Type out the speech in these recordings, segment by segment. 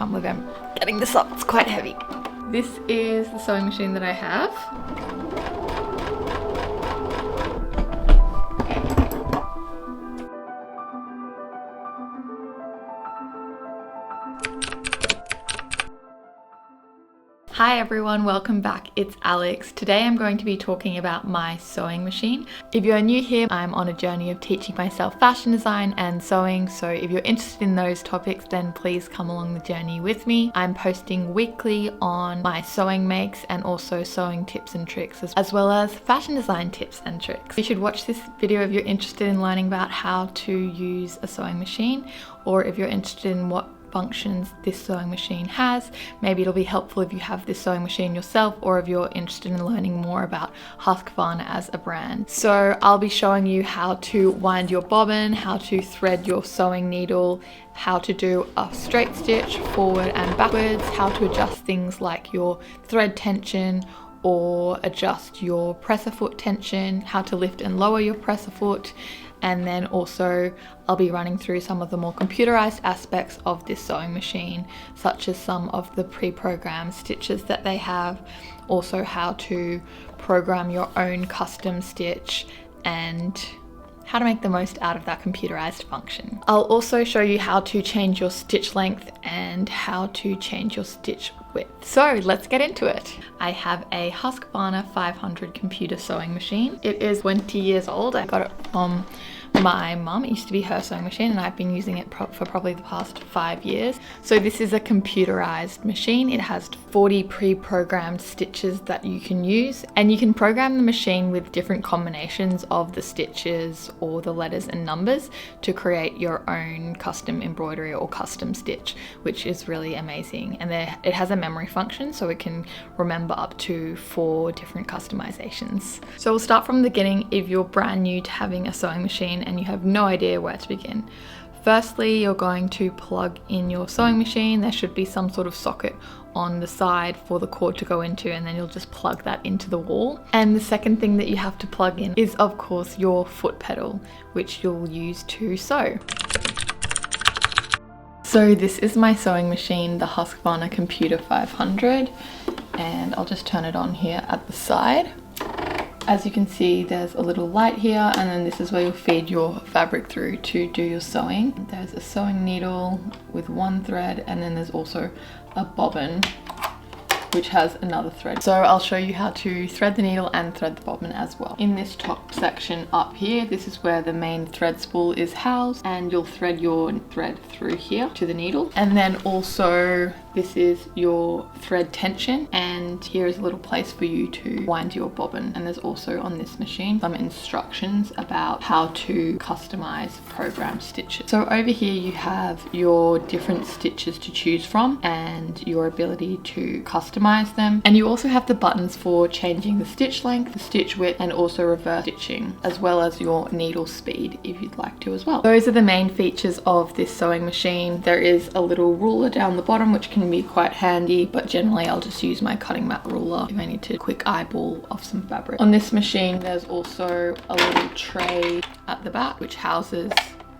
time with them getting this up. It's quite heavy. This is the sewing machine that I have. Hi everyone, welcome back. It's Alex. Today I'm going to be talking about my sewing machine. If you're new here, I'm on a journey of teaching myself fashion design and sewing, so if you're interested in those topics, then please come along the journey with me. I'm posting weekly on my sewing makes and also sewing tips and tricks, as well as fashion design tips and tricks. You should watch this video if you're interested in learning about how to use a sewing machine, or if you're interested in what functions this sewing machine has. Maybe it'll be helpful if you have this sewing machine yourself, or if you're interested in learning more about Husqvarna as a brand. So I'll be showing you how to wind your bobbin, how to thread your sewing needle, how to do a straight stitch forward and backwards, how to adjust things like your thread tension or adjust your presser foot tension, how to lift and lower your presser foot, and then also I'll be running through some of the more computerized aspects of this sewing machine, such as some of the pre-programmed stitches that they have, also how to program your own custom stitch, and how to make the most out of that computerized function. I'll also show you how to change your stitch length and how to change your stitch width. So let's get into it. I have a Husqvarna 500 computer sewing machine. It is 20 years old. I got it from my mum. It used to be her sewing machine, and I've been using it for probably the past 5 years. So this is a computerized machine. It has 40 pre-programmed stitches that you can use, and you can program the machine with different combinations of the stitches or the letters and numbers to create your own custom embroidery or custom stitch, which is really amazing. And it has a memory function, so it can remember up to 4 different customizations. So we'll start from the beginning if you're brand new to having a sewing machine and you have no idea where to begin. Firstly, you're going to plug in your sewing machine. There should be some sort of socket on the side for the cord to go into, and then you'll just plug that into the wall. And the second thing that you have to plug in is, of course, your foot pedal, which you'll use to sew. So this is my sewing machine, the Husqvarna Computer 500, and I'll just turn it on here at the side. As you can see, there's a little light here, and then this is where you'll feed your fabric through to do your sewing. There's a sewing needle with one thread, and then there's also a bobbin which has another thread. So I'll show you how to thread the needle and thread the bobbin as well. In this top section up here, this is where the main thread spool is housed, and you'll thread your thread through here to the needle. And then also this is your thread tension, and here is a little place for you to wind your bobbin. And there's also on this machine some instructions about how to customize program stitches. So over here you have your different stitches to choose from and your ability to customize them, and you also have the buttons for changing the stitch length, the stitch width, and also reverse stitching, as well as your needle speed if you'd like to as well. Those are the main features of this sewing machine. There is a little ruler down the bottom which can be quite handy, but generally I'll just use my cutting mat ruler if I need to quick eyeball off some fabric. On this machine there's also a little tray at the back which houses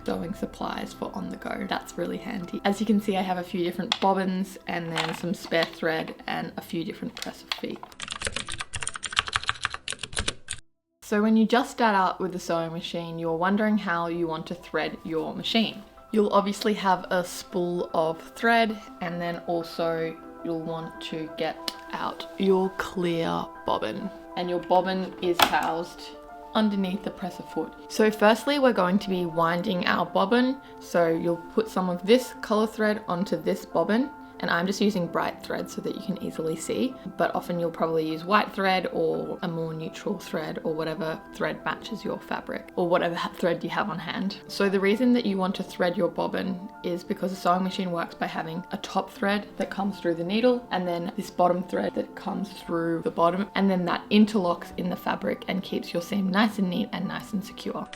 sewing supplies for on the go. That's really handy. As you can see, I have a few different bobbins and then some spare thread and a few different presser feet. So when you just start out with the sewing machine, you're wondering how you want to thread your machine. You'll obviously have a spool of thread, and then also you'll want to get out your clear bobbin, and your bobbin is housed underneath the presser foot. So firstly, we're going to be winding our bobbin. So you'll put some of this color thread onto this bobbin, and I'm just using bright thread so that you can easily see, but often you'll probably use white thread or a more neutral thread, or whatever thread matches your fabric, or whatever thread you have on hand. So the reason that you want to thread your bobbin is because the sewing machine works by having a top thread that comes through the needle, and then this bottom thread that comes through the bottom, and then that interlocks in the fabric and keeps your seam nice and neat and nice and secure.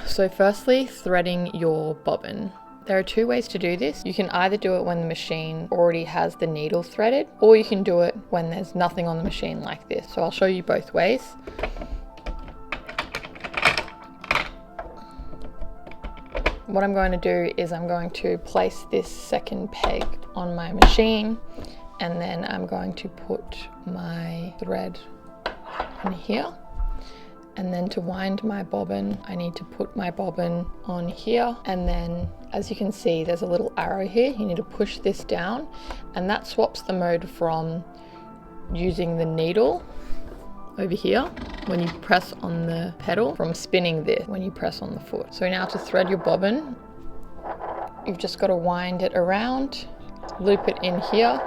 So firstly, threading your bobbin. There are two ways to do this. You can either do it when the machine already has the needle threaded, or you can do it when there's nothing on the machine like this. So I'll show you both ways. what I'm going to do is I'm going to place this second peg on my machine, and then I'm going to put my thread in here. And then to wind my bobbin, I need to put my bobbin on here. And then as you can see, there's a little arrow here. You need to push this down, and that swaps the mode from using the needle over here when you press on the pedal from spinning this when you press on the foot. So now to thread your bobbin, you've just got to wind it around, loop it in here,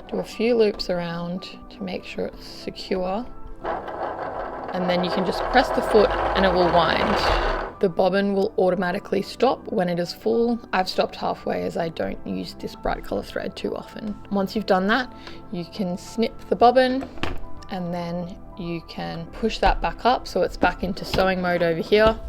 do a few loops around to make sure it's secure. And then you can just press the foot and it will wind. The bobbin will automatically stop when it is full. I've stopped halfway as I don't use this bright color thread too often. Once you've done that, you can snip the bobbin, and then you can push that back up so it's back into sewing mode over here,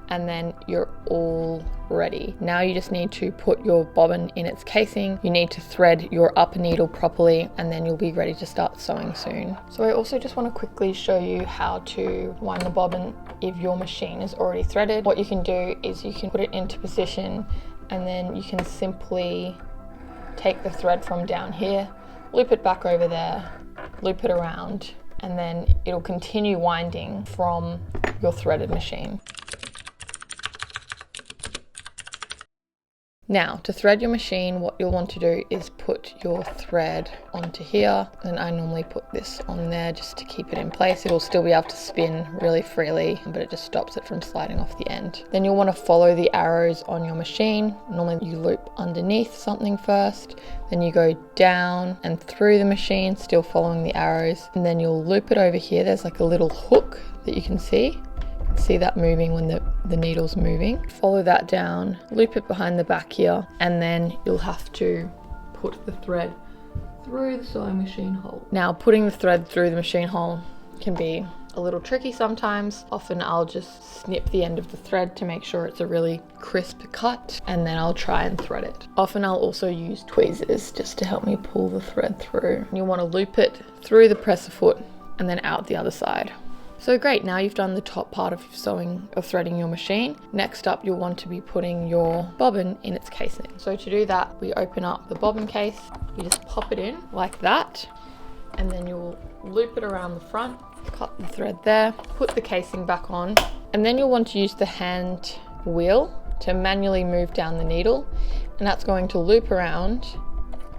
and then you're all ready. Now you just need to put your bobbin in its casing. You need to thread your upper needle properly, and then you'll be ready to start sewing soon. So I also just want to quickly show you how to wind the bobbin if your machine is already threaded. What you can do is you can put it into position, and then you can simply take the thread from down here, loop it back over there, loop it around, and then it'll continue winding from your threaded machine. Now, to thread your machine, what you'll want to do is put your thread onto here, and I normally put this on there just to keep it in place. It'll still be able to spin really freely, but it just stops it from sliding off the end. Then you'll want to follow the arrows on your machine. Normally you loop underneath something first, then you go down and through the machine, still following the arrows, and then you'll loop it over here. There's like a little hook that you can see. See that moving when the needle's moving. Follow that down, loop it behind the back here, and then you'll have to put the thread through the sewing machine hole. Now, putting the thread through the machine hole can be a little tricky sometimes. Often I'll just snip the end of the thread to make sure it's a really crisp cut, and then I'll try and thread it. Often I'll also use tweezers just to help me pull the thread through. You'll want to loop it through the presser foot and then out the other side. So great, now you've done the top part of threading your machine. Next up, you'll want to be putting your bobbin in its casing. So to do that, we open up the bobbin case, you just pop it in like that, and then you'll loop it around the front, cut the thread there, put the casing back on, and then you'll want to use the hand wheel to manually move down the needle, and that's going to loop around,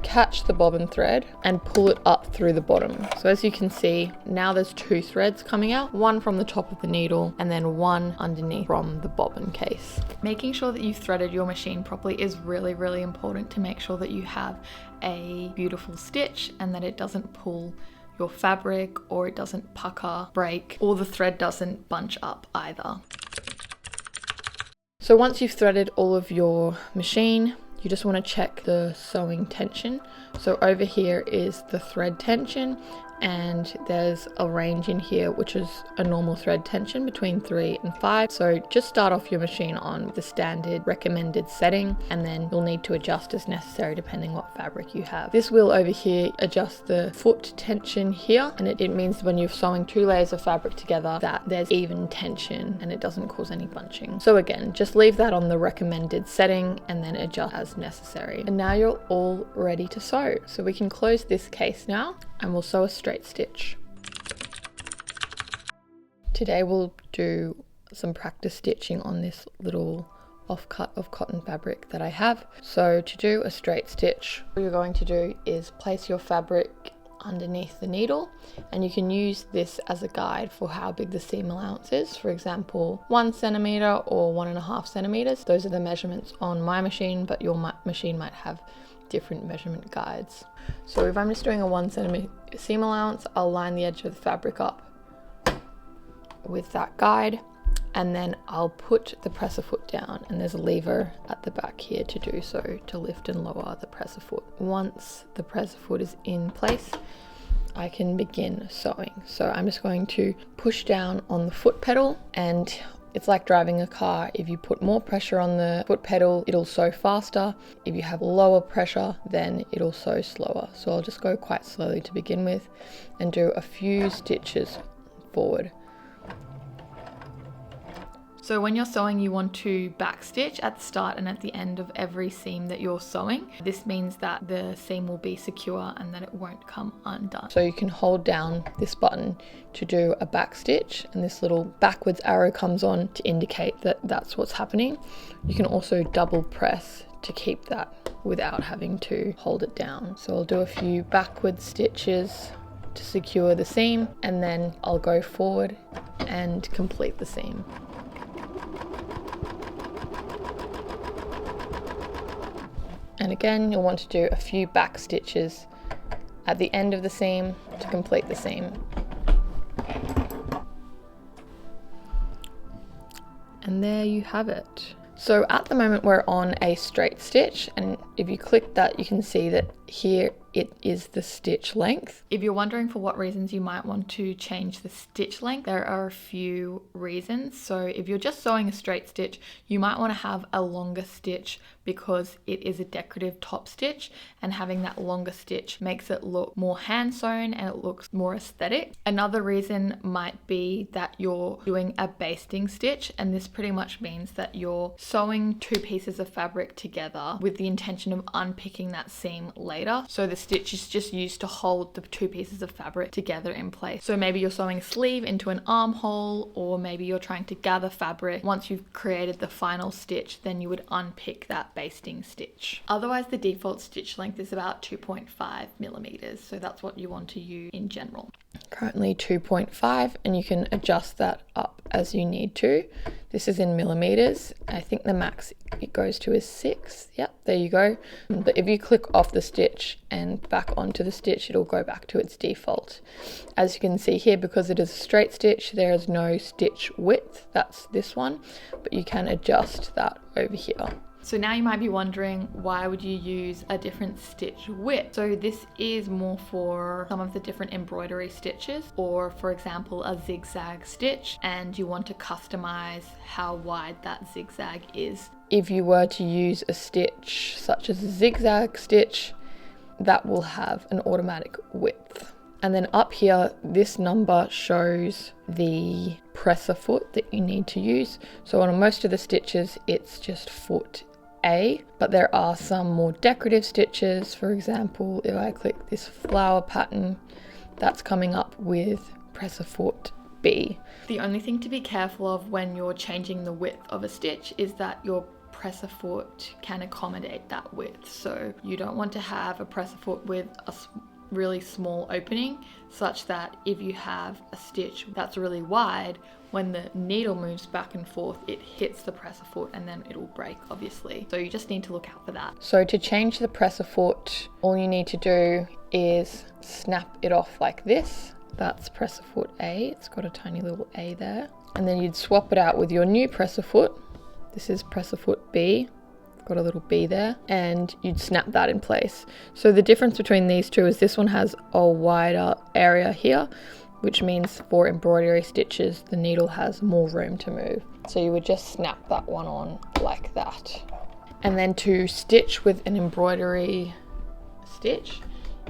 catch the bobbin thread and pull it up through the bottom. So as you can see, now there's two threads coming out, one from the top of the needle and then one underneath from the bobbin case. Making sure that you've threaded your machine properly is really, really important to make sure that you have a beautiful stitch and that it doesn't pull your fabric, or it doesn't pucker, break, or the thread doesn't bunch up either. So once you've threaded all of your machine, you just want to check the sewing tension. So over here is the thread tension, and there's a range in here which is a normal thread tension between 3 and 5. So just start off your machine on the standard recommended setting, and then you'll need to adjust as necessary depending what fabric you have. This wheel over here adjusts the foot tension here, and it means when you're sewing 2 layers of fabric together that there's even tension and it doesn't cause any bunching. So again, just leave that on the recommended setting and then adjust as necessary. And now you're all ready to sew. So we can close this case now, and we'll sew a straight stitch. Today we'll do some practice stitching on this little offcut of cotton fabric that I have. So to do a straight stitch, what you're going to do is place your fabric underneath the needle, and you can use this as a guide for how big the seam allowance is. For example, 1 centimeter or 1.5 centimeters. Those are the measurements on my machine, but your machine might have different measurement guides. So if I'm just doing a 1 centimeter seam allowance, I'll line the edge of the fabric up with that guide, and then I'll put the presser foot down, and there's a lever at the back here to do so, to lift and lower the presser foot. Once the presser foot is in place, I can begin sewing. So I'm just going to push down on the foot pedal, and it's like driving a car. If you put more pressure on the foot pedal, it'll sew faster. If you have lower pressure, then it'll sew slower. So I'll just go quite slowly to begin with and do a few stitches forward. So when you're sewing, you want to backstitch at the start and at the end of every seam that you're sewing. This means that the seam will be secure and that it won't come undone. So you can hold down this button to do a backstitch, and this little backwards arrow comes on to indicate that that's what's happening. You can also double press to keep that without having to hold it down. So I'll do a few backward stitches to secure the seam, and then I'll go forward and complete the seam. And again, you'll want to do a few back stitches at the end of the seam to complete the seam. And there you have it. So at the moment we're on a straight stitch, and if you click that, you can see that here it is the stitch length. If you're wondering for what reasons you might want to change the stitch length, there are a few reasons. So if you're just sewing a straight stitch, you might want to have a longer stitch because it is a decorative top stitch, and having that longer stitch makes it look more hand sewn and it looks more aesthetic. Another reason might be that you're doing a basting stitch, and this pretty much means that you're sewing two pieces of fabric together with the intention of unpicking that seam later. So the stitch is just used to hold the two pieces of fabric together in place. So maybe you're sewing a sleeve into an armhole, or maybe you're trying to gather fabric. Once you've created the final stitch, then you would unpick that basting stitch. Otherwise, the default stitch length is about 2.5 millimeters. So that's what you want to use in general. Currently 2.5, and you can adjust that up as you need to. This is in millimeters. I think the max it goes to is 6. Yep, there you go. But if you click off the stitch and back onto the stitch, it'll go back to its default. As you can see here, because it is a straight stitch, there is no stitch width. That's this one, but you can adjust that over here. So now you might be wondering, why would you use a different stitch width? So this is more for some of the different embroidery stitches, or for example, a zigzag stitch, and you want to customize how wide that zigzag is. If you were to use a stitch such as a zigzag stitch, that will have an automatic width. And then up here, this number shows the presser foot that you need to use. So on most of the stitches, it's just foot A, but there are some more decorative stitches. For example, if I click this flower pattern, that's coming up with presser foot B. The only thing to be careful of when you're changing the width of a stitch is that your presser foot can accommodate that width. So you don't want to have a presser foot with a really small opening, such that if you have a stitch that's really wide, when the needle moves back and forth, it hits the presser foot and then it'll break, obviously. So you just need to look out for that. So to change the presser foot, all you need to do is snap it off like this. That's presser foot A. It's got a tiny little A there. And then you'd swap it out with your new presser foot. This is presser foot B. Got a little B there, and you'd snap that in place. So the difference between these two is this one has a wider area here, which means for embroidery stitches, the needle has more room to move. So you would just snap that one on like that. And then to stitch with an embroidery stitch,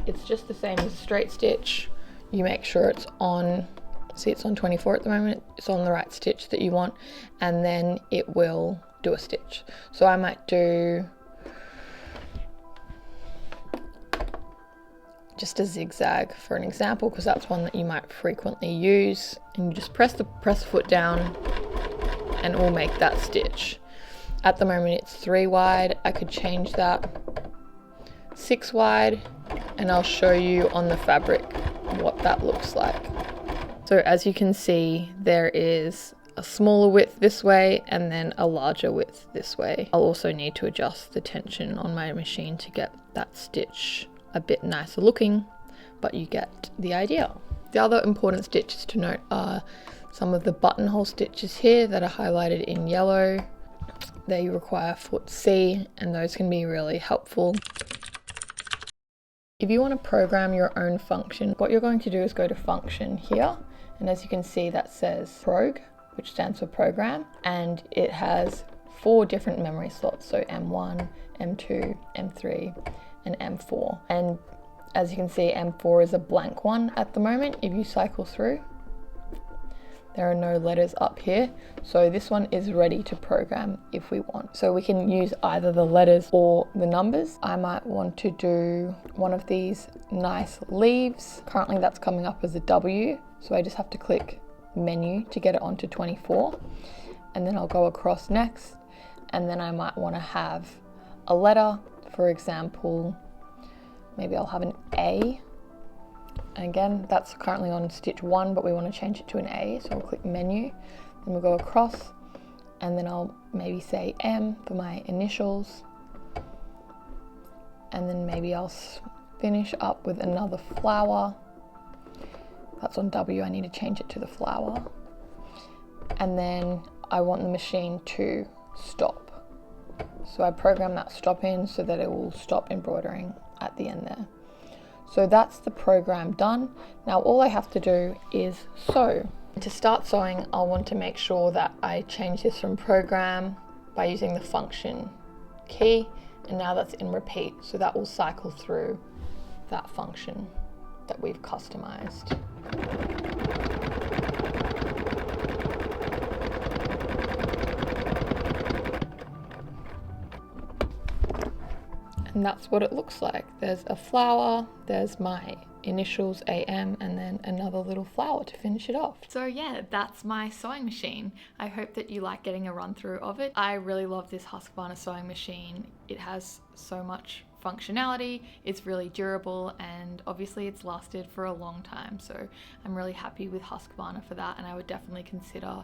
it's just the same as a straight stitch. You make sure it's on, see it's on 24 at the moment, it's on the right stitch that you want, and then it will do a stitch. So I might do just a zigzag for an example, because that's one that you might frequently use, and you just press the presser foot down and it will make that stitch. At the moment it's 3 wide. I could change that 6 wide, and I'll show you on the fabric what that looks like. So as you can see, there is a smaller width this way and then a larger width this way. I'll also need to adjust the tension on my machine to get that stitch a bit nicer looking, but you get the idea. The other important stitches to note are some of the buttonhole stitches here that are highlighted in yellow. They require foot C, and those can be really helpful. If you want to program your own function, what you're going to do is go to function here, and as you can see that says prog, which stands for program, and it has 4 different memory slots, so M1, M2, M3, and M4. And as you can see, M4 is a blank one at the moment. If you cycle through, there are no letters up here. So this one is ready to program if we want. So we can use either the letters or the numbers. I might want to do one of these nice leaves. Currently that's coming up as a W. So I just have to click menu to get it onto 24. And then I'll go across next. And then I might want to have a letter. For example, maybe I'll have an A. And again, that's currently on stitch 1, but we want to change it to an A. So I'll click menu, then we'll go across, and then I'll maybe say M for my initials. And then maybe I'll finish up with another flower. That's on W, I need to change it to the flower. And then I want the machine to stop. So I program that stop in so that it will stop embroidering at the end there. So that's the program done. Now all I have to do is sew. To start sewing, I'll want to make sure that I change this from program by using the function key, and now that's in repeat. So that will cycle through that function that we've customized. And that's what it looks like. There's a flower, there's my initials AM, and then another little flower to finish it off. So yeah, that's my sewing machine. I hope that you like getting a run through of it. I really love this Husqvarna sewing machine. It has so much functionality, it's really durable, and obviously it's lasted for a long time. So I'm really happy with Husqvarna for that, and I would definitely consider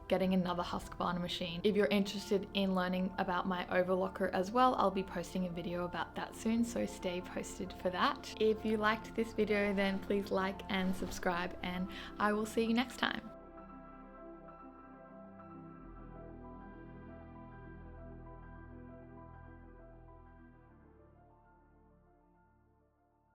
getting another Husqvarna machine. If you're interested in learning about my overlocker as well, I'll be posting a video about that soon, so stay posted for that. If you liked this video, then please like and subscribe, and I will see you next time.